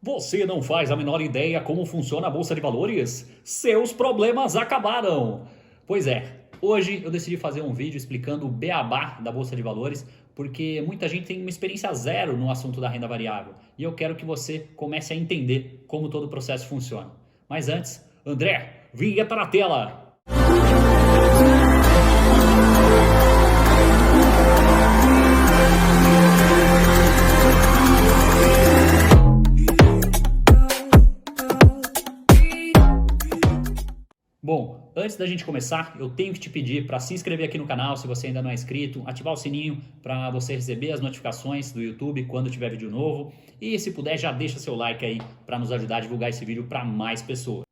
Você não faz a menor ideia como funciona a Bolsa de Valores? Seus problemas acabaram! Pois é, hoje eu decidi fazer um vídeo explicando o beabá da Bolsa de Valores, porque muita gente tem uma experiência zero no assunto da renda variável e eu quero que você comece a entender como todo o processo funciona. Mas antes, André, vinheta na tela! Bom, antes da gente começar, eu tenho que te pedir para se inscrever aqui no canal se você ainda não é inscrito, ativar o sininho para você receber as notificações do YouTube quando tiver vídeo novo e se puder já deixa seu like aí para nos ajudar a divulgar esse vídeo para mais pessoas.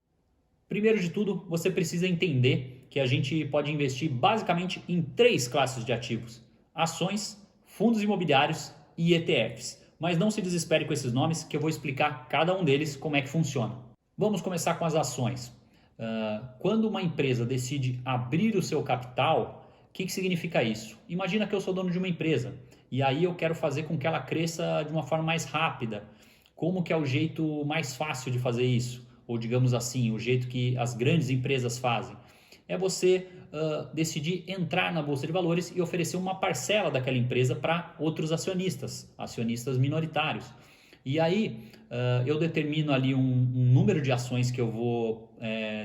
Primeiro de tudo, você precisa entender que a gente pode investir basicamente em três classes de ativos: ações, fundos imobiliários e ETFs. Mas não se desespere com esses nomes que eu vou explicar cada um deles como é que funciona. Vamos começar com as ações. Quando uma empresa decide abrir o seu capital, o que significa isso? Imagina que eu sou dono de uma empresa e aí eu quero fazer com que ela cresça de uma forma mais rápida. Como que é o jeito mais fácil de fazer isso? Ou digamos assim, o jeito que as grandes empresas fazem? É você decidir entrar na Bolsa de Valores e oferecer uma parcela daquela empresa para outros acionistas, acionistas minoritários. E aí eu determino ali um número de ações que eu vou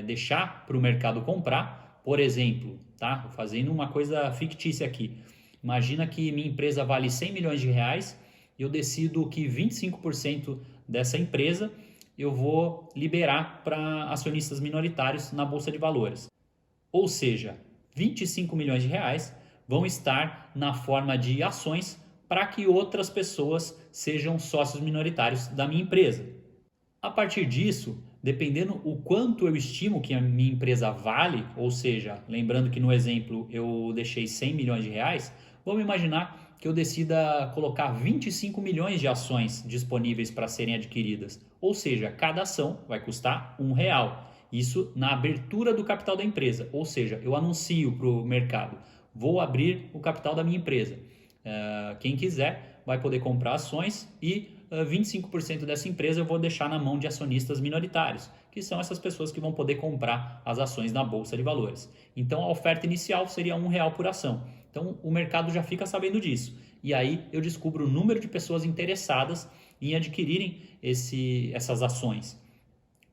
deixar para o mercado comprar. Por exemplo, tá? Fazendo uma coisa fictícia aqui. Imagina que minha empresa vale 100 milhões de reais e eu decido que 25% dessa empresa eu vou liberar para acionistas minoritários na Bolsa de Valores. Ou seja, 25 milhões de reais vão estar na forma de ações para que outras pessoas sejam sócios minoritários da minha empresa. A partir disso, dependendo o quanto eu estimo que a minha empresa vale, ou seja, lembrando que no exemplo eu deixei 100 milhões de reais, vamos imaginar que eu decida colocar 25 milhões de ações disponíveis para serem adquiridas. Ou seja, cada ação vai custar R$ 1. Isso na abertura do capital da empresa, ou seja, eu anuncio para o mercado, vou abrir o capital da minha empresa. Quem quiser vai poder comprar ações e 25% dessa empresa eu vou deixar na mão de acionistas minoritários, que são essas pessoas que vão poder comprar as ações na Bolsa de Valores. Então a oferta inicial seria R$ 1 por ação. Então o mercado já fica sabendo disso. E aí eu descubro o número de pessoas interessadas em adquirirem essas ações.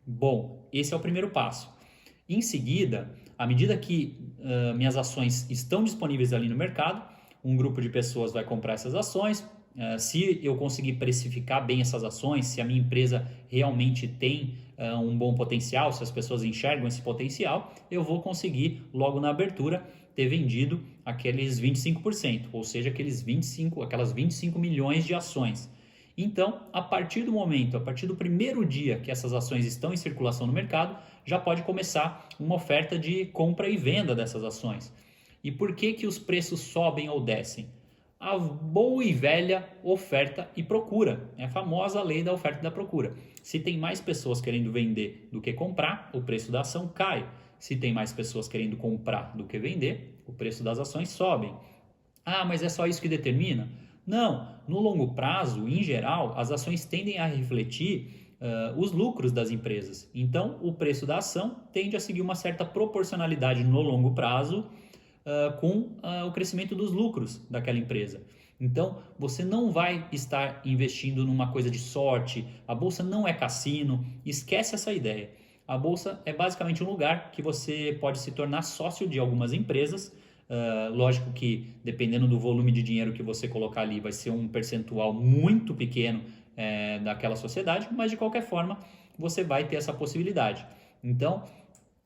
Bom, esse é o primeiro passo. Em seguida, à medida que minhas ações estão disponíveis ali no mercado, um grupo de pessoas vai comprar essas ações. Se eu conseguir precificar bem essas ações, se a minha empresa realmente tem um bom potencial, se as pessoas enxergam esse potencial, eu vou conseguir, logo na abertura, ter vendido aqueles 25%, ou seja, aquelas 25 milhões de ações. Então, a partir do primeiro dia que essas ações estão em circulação no mercado, já pode começar uma oferta de compra e venda dessas ações. E por que os preços sobem ou descem? A boa e velha oferta e procura. É a famosa lei da oferta e da procura. Se tem mais pessoas querendo vender do que comprar, o preço da ação cai. Se tem mais pessoas querendo comprar do que vender, o preço das ações sobe. Ah, mas é só isso que determina? Não, no longo prazo, em geral, as ações tendem a refletir os lucros das empresas. Então, o preço da ação tende a seguir uma certa proporcionalidade no longo prazo com o crescimento dos lucros daquela empresa. Então, você não vai estar investindo numa coisa de sorte. A bolsa não é cassino. Esquece essa ideia. A bolsa é basicamente um lugar que você pode se tornar sócio de algumas empresas. Lógico que, dependendo do volume de dinheiro que você colocar ali, vai ser um percentual muito pequeno daquela sociedade, mas de qualquer forma, você vai ter essa possibilidade. Então,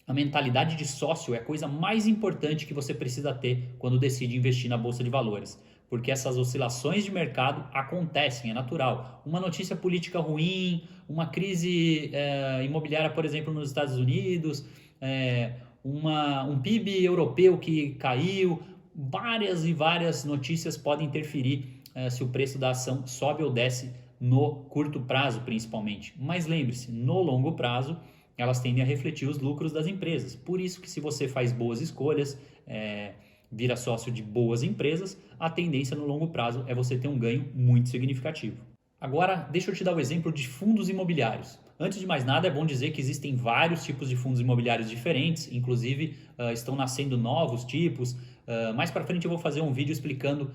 a mentalidade de sócio é a coisa mais importante que você precisa ter quando decide investir na Bolsa de Valores. Porque essas oscilações de mercado acontecem, é natural. Uma notícia política ruim, uma crise imobiliária, por exemplo, nos Estados Unidos, um PIB europeu que caiu, várias e várias notícias podem interferir se o preço da ação sobe ou desce no curto prazo, principalmente. Mas lembre-se, no longo prazo, elas tendem a refletir os lucros das empresas. Por isso que se você faz boas escolhas, vira sócio de boas empresas, a tendência no longo prazo é você ter um ganho muito significativo. Agora, deixa eu te dar o exemplo de fundos imobiliários. Antes de mais nada, é bom dizer que existem vários tipos de fundos imobiliários diferentes, inclusive estão nascendo novos tipos. Mais para frente eu vou fazer um vídeo explicando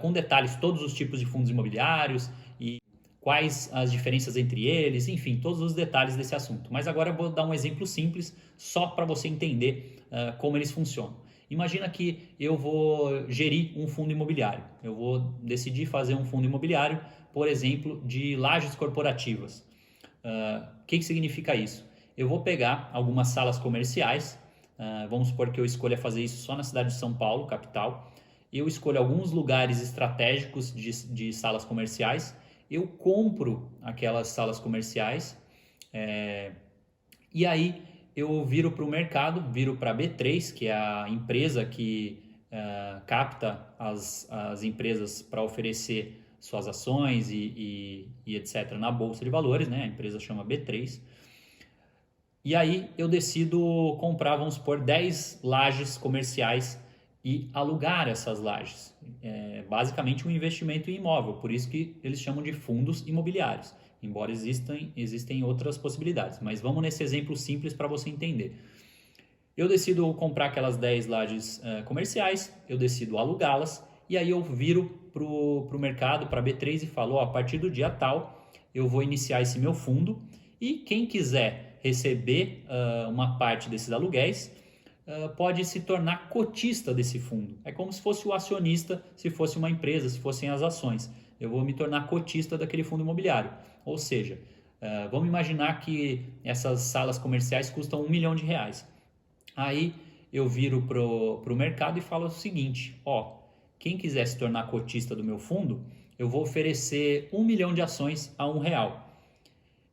com detalhes todos os tipos de fundos imobiliários e quais as diferenças entre eles, enfim, todos os detalhes desse assunto. Mas agora eu vou dar um exemplo simples só para você entender como eles funcionam. Imagina que eu vou gerir um fundo imobiliário. Eu vou decidir fazer um fundo imobiliário, por exemplo, de lajes corporativas. O que significa isso? Eu vou pegar algumas salas comerciais, vamos supor que eu escolha fazer isso só na cidade de São Paulo, capital. Eu escolho alguns lugares estratégicos de salas comerciais, eu compro aquelas salas comerciais e aí eu viro para o mercado, viro para a B3, que é a empresa que capta as empresas para oferecer suas ações e etc. na Bolsa de Valores, né? A empresa chama B3. E aí eu decido comprar, vamos supor, 10 lajes comerciais e alugar essas lajes. É basicamente um investimento em imóvel, por isso que eles chamam de fundos imobiliários, embora existem outras possibilidades. Mas vamos nesse exemplo simples para você entender. Eu decido comprar aquelas 10 lajes comerciais, eu decido alugá-las, e aí eu viro para o mercado, para a B3 e falo, a partir do dia tal, eu vou iniciar esse meu fundo, e quem quiser receber uma parte desses aluguéis, pode se tornar cotista desse fundo. É como se fosse o acionista, se fosse uma empresa, se fossem as ações. Eu vou me tornar cotista daquele fundo imobiliário. Ou seja, vamos imaginar que essas salas comerciais custam R$1 milhão. Aí eu viro pro mercado e falo o seguinte, quem quiser se tornar cotista do meu fundo, eu vou oferecer 1 milhão de ações a R$1.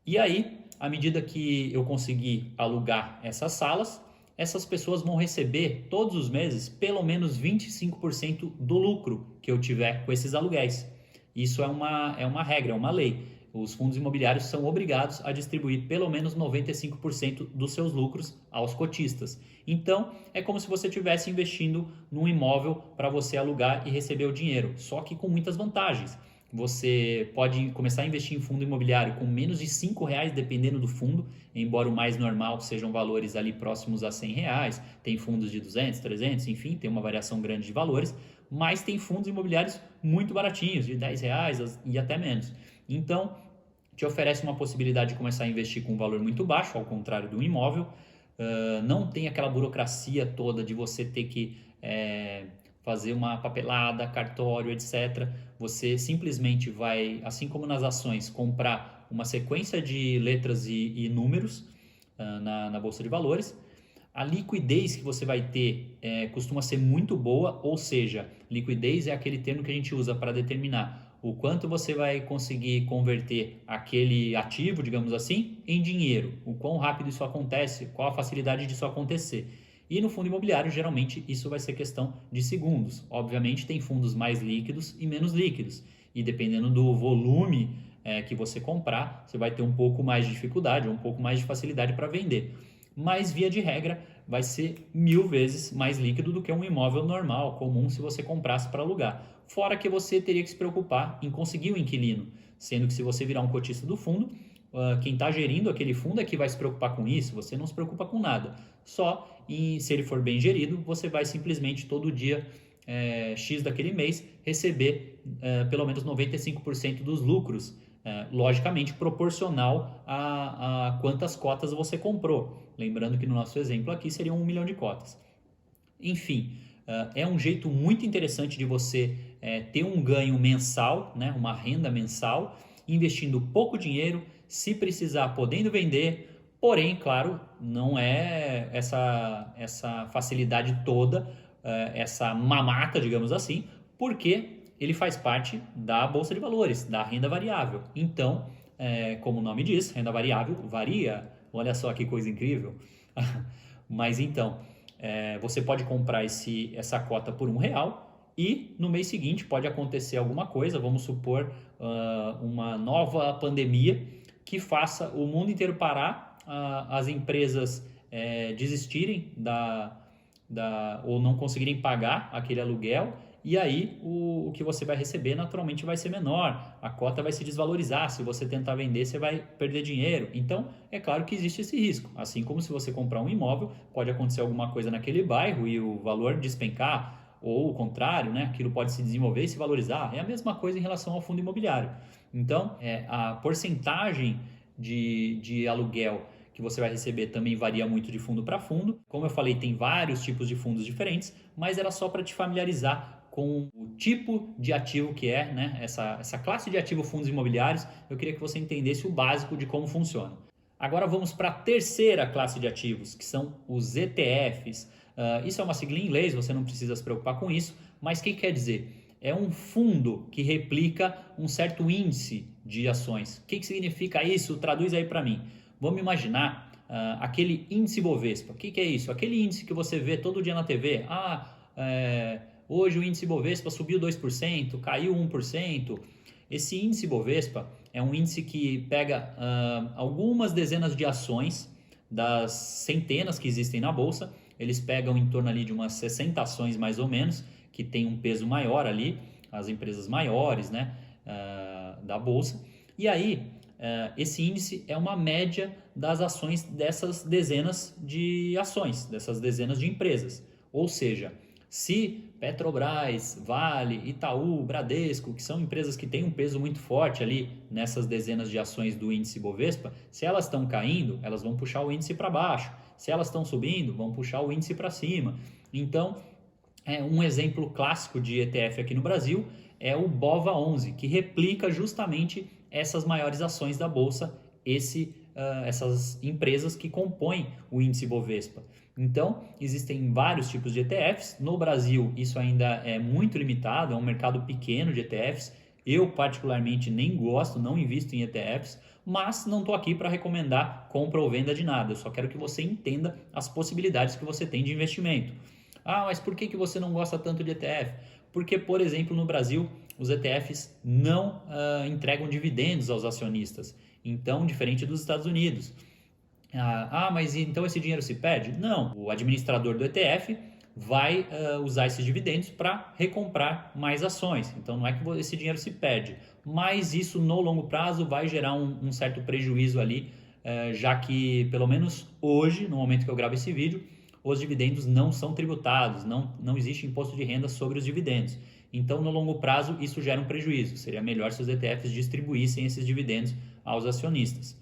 E aí, à medida que eu conseguir alugar essas salas, essas pessoas vão receber todos os meses pelo menos 25% do lucro que eu tiver com esses aluguéis. Isso é uma regra, é uma lei. Os fundos imobiliários são obrigados a distribuir pelo menos 95% dos seus lucros aos cotistas. Então, é como se você estivesse investindo num imóvel para você alugar e receber o dinheiro, só que com muitas vantagens. Você pode começar a investir em fundo imobiliário com menos de R$5, dependendo do fundo, embora o mais normal sejam valores ali próximos a R$100. Tem fundos de 200, 300, enfim, tem uma variação grande de valores, mas tem fundos imobiliários muito baratinhos, de R$10 e até menos. Então, te oferece uma possibilidade de começar a investir com um valor muito baixo, ao contrário do imóvel. Não tem aquela burocracia toda de você ter que fazer uma papelada, cartório, etc. Você simplesmente vai, assim como nas ações, comprar uma sequência de letras e números na Bolsa de Valores. A liquidez que você vai ter costuma ser muito boa, ou seja, liquidez é aquele termo que a gente usa para determinar o quanto você vai conseguir converter aquele ativo, digamos assim, em dinheiro, o quão rápido isso acontece, qual a facilidade disso acontecer. E no fundo imobiliário, geralmente, isso vai ser questão de segundos. Obviamente, tem fundos mais líquidos e menos líquidos. E dependendo do volume que você comprar, você vai ter um pouco mais de dificuldade, um pouco mais de facilidade para vender. Mas, via de regra, vai ser 1000 vezes mais líquido do que um imóvel normal, comum, se você comprasse para alugar. Fora que você teria que se preocupar em conseguir um inquilino, sendo que se você virar um cotista do fundo, quem está gerindo aquele fundo é que vai se preocupar com isso, você não se preocupa com nada. Só se ele for bem gerido, você vai simplesmente todo dia X daquele mês receber pelo menos 95% dos lucros, logicamente proporcional a quantas cotas você comprou. Lembrando que no nosso exemplo aqui seriam 1 milhão de cotas. Enfim, é um jeito muito interessante de você ter um ganho mensal, né, uma renda mensal, investindo pouco dinheiro, se precisar podendo vender, porém, claro, não é essa facilidade toda, essa mamata, digamos assim, porque ele faz parte da Bolsa de Valores, da renda variável. Então, como o nome diz, renda variável varia. Olha só que coisa incrível. Mas então, você pode comprar essa cota por R$1 e no mês seguinte pode acontecer alguma coisa, vamos supor uma nova pandemia que faça o mundo inteiro parar, as empresas desistirem ou não conseguirem pagar aquele aluguel e aí o que você vai receber naturalmente vai ser menor, a cota vai se desvalorizar, se você tentar vender você vai perder dinheiro. Então é claro que existe esse risco, assim como se você comprar um imóvel, pode acontecer alguma coisa naquele bairro e o valor despencar, ou o contrário, né? Aquilo pode se desenvolver e se valorizar. É a mesma coisa em relação ao fundo imobiliário. Então a porcentagem de aluguel que você vai receber também varia muito de fundo para fundo. Como eu falei, tem vários tipos de fundos diferentes, mas era só para te familiarizar com o tipo de ativo que é, né? Essa classe de ativo fundos imobiliários. Eu queria que você entendesse o básico de como funciona. Agora vamos para a terceira classe de ativos, que são os ETFs. Isso é uma sigla em inglês, você não precisa se preocupar com isso, mas o que quer dizer? É um fundo que replica um certo índice de ações. O que significa isso? Traduz aí para mim. Vamos imaginar aquele índice Bovespa. O que é isso? Aquele índice que você vê todo dia na TV. Hoje o índice Bovespa subiu 2%, caiu 1%. Esse índice Bovespa é um índice que pega algumas dezenas de ações das centenas que existem na Bolsa. Eles pegam em torno ali de umas 60 ações mais ou menos, que tem um peso maior ali, as empresas maiores, né, da Bolsa. E aí, esse índice é uma média das ações dessas dezenas de ações, dessas dezenas de empresas. Ou seja, se Petrobras, Vale, Itaú, Bradesco, que são empresas que têm um peso muito forte ali nessas dezenas de ações do índice Bovespa, se elas estão caindo, elas vão puxar o índice para baixo. Se elas estão subindo, vão puxar o índice para cima. Então, um exemplo clássico de ETF aqui no Brasil é o BOVA11, que replica justamente essas maiores ações da Bolsa, essas empresas que compõem o índice Bovespa. Então, existem vários tipos de ETFs. No Brasil, isso ainda é muito limitado, é um mercado pequeno de ETFs. Eu, particularmente, nem gosto, não invisto em ETFs, mas não estou aqui para recomendar compra ou venda de nada. Eu só quero que você entenda as possibilidades que você tem de investimento. Mas por que você não gosta tanto de ETF? Porque, por exemplo, no Brasil, os ETFs não entregam dividendos aos acionistas. Então, diferente dos Estados Unidos. Mas então esse dinheiro se perde? Não, o administrador do ETF vai usar esses dividendos para recomprar mais ações. Então não é que esse dinheiro se perde, mas isso no longo prazo vai gerar um certo prejuízo ali, já que pelo menos hoje, no momento que eu gravo esse vídeo, os dividendos não são tributados, não existe imposto de renda sobre os dividendos. Então no longo prazo isso gera um prejuízo, seria melhor se os ETFs distribuíssem esses dividendos aos acionistas.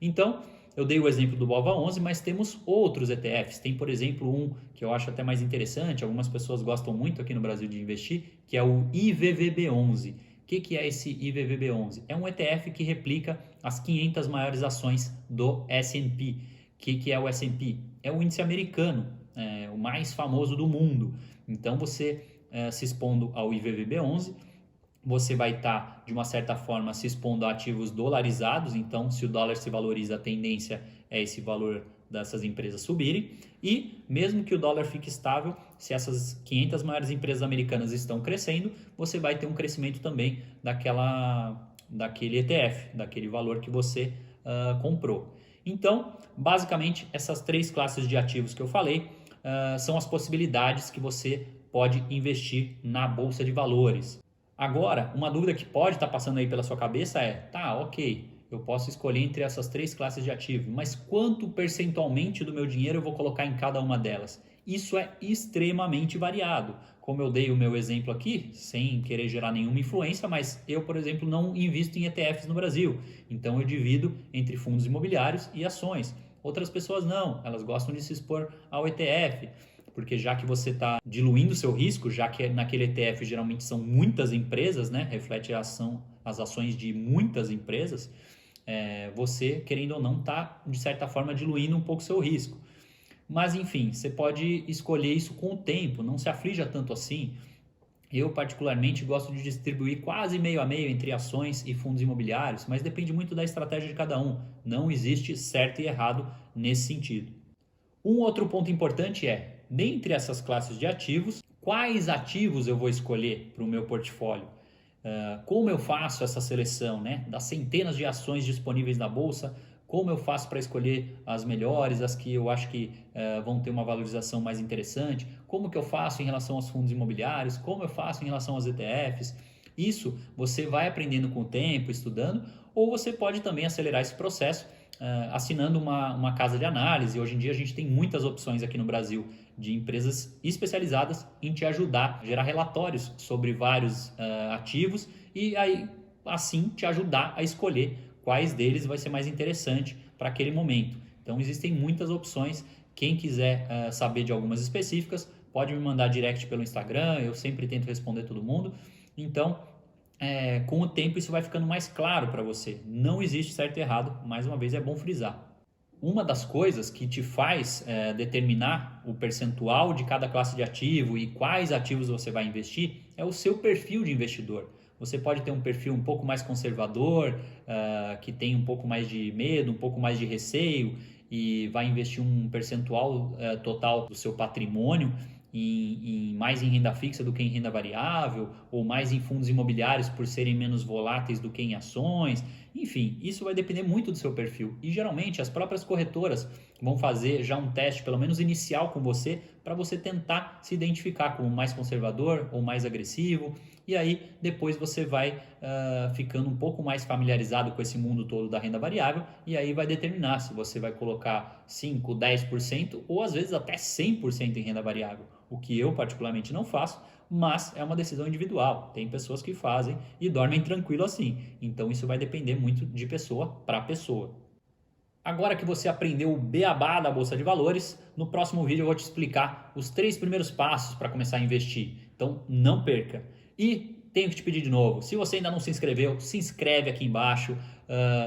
Então, eu dei o exemplo do BOVA11, mas temos outros ETFs. Tem, por exemplo, um que eu acho até mais interessante, algumas pessoas gostam muito aqui no Brasil de investir, que é o IVVB11. O que é esse IVVB11? É um ETF que replica as 500 maiores ações do S&P. O que é o S&P? É o índice americano, o mais famoso do mundo. Então, você se expondo ao IVVB11, você vai estar, de uma certa forma, se expondo a ativos dolarizados. Então, se o dólar se valoriza, a tendência é esse valor dessas empresas subirem. E, mesmo que o dólar fique estável, se essas 500 maiores empresas americanas estão crescendo, você vai ter um crescimento também daquele ETF, daquele valor que você comprou. Então, basicamente, essas três classes de ativos que eu falei são as possibilidades que você pode investir na Bolsa de Valores. Agora, uma dúvida que pode estar passando aí pela sua cabeça é, ok, eu posso escolher entre essas três classes de ativo, mas quanto percentualmente do meu dinheiro eu vou colocar em cada uma delas? Isso é extremamente variado. Como eu dei o meu exemplo aqui, sem querer gerar nenhuma influência, mas eu, por exemplo, não invisto em ETFs no Brasil. Então eu divido entre fundos imobiliários e ações. Outras pessoas não, elas gostam de se expor ao ETF. Porque já que você está diluindo o seu risco, já que naquele ETF geralmente são muitas empresas, né? Reflete as ações de muitas empresas, você, querendo ou não, está, de certa forma, diluindo um pouco o seu risco. Mas, enfim, você pode escolher isso com o tempo, não se aflija tanto assim. Eu, particularmente, gosto de distribuir quase meio a meio entre ações e fundos imobiliários, mas depende muito da estratégia de cada um. Não existe certo e errado nesse sentido. Um outro ponto importante é, dentre essas classes de ativos, quais ativos eu vou escolher para o meu portfólio? Como eu faço essa seleção, né? Das centenas de ações disponíveis na Bolsa, como eu faço para escolher as melhores, as que eu acho que vão ter uma valorização mais interessante, como que eu faço em relação aos fundos imobiliários, como eu faço em relação aos ETFs. Isso você vai aprendendo com o tempo, estudando, ou você pode também acelerar esse processo assinando uma casa de análise. Hoje em dia a gente tem muitas opções aqui no Brasil de empresas especializadas em te ajudar a gerar relatórios sobre vários ativos e aí assim te ajudar a escolher quais deles vai ser mais interessante para aquele momento. Então existem muitas opções. Quem quiser saber de algumas específicas, pode me mandar direct pelo Instagram, eu sempre tento responder todo mundo. Então, com o tempo isso vai ficando mais claro para você. Não existe certo e errado, mais uma vez é bom frisar. Uma das coisas que te faz determinar o percentual de cada classe de ativo e quais ativos você vai investir é o seu perfil de investidor. Você pode ter um perfil um pouco mais conservador, que tem um pouco mais de medo, um pouco mais de receio e vai investir um percentual total do seu patrimônio mais em renda fixa do que em renda variável, ou mais em fundos imobiliários por serem menos voláteis do que em ações. Enfim, isso vai depender muito do seu perfil. E geralmente as próprias corretoras vão fazer já um teste, pelo menos inicial com você, para você tentar se identificar como mais conservador ou mais agressivo. E aí depois você vai ficando um pouco mais familiarizado com esse mundo todo da renda variável e aí vai determinar se você vai colocar 5, 10% ou às vezes até 100% em renda variável. O que eu particularmente não faço, mas é uma decisão individual. Tem pessoas que fazem e dormem tranquilo assim. Então isso vai depender muito de pessoa para pessoa. Agora que você aprendeu o beabá da Bolsa de Valores, no próximo vídeo eu vou te explicar os 3 primeiros passos para começar a investir. Então não perca. E tenho que te pedir de novo, se você ainda não se inscreveu, se inscreve aqui embaixo.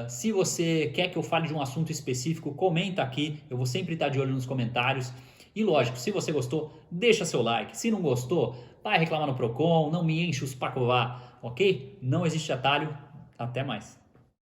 Se você quer que eu fale de um assunto específico, comenta aqui. Eu vou sempre estar de olho nos comentários. E lógico, se você gostou, deixa seu like. Se não gostou, vai reclamar no Procon, não me enche os pacová, ok? Não existe atalho. Até mais.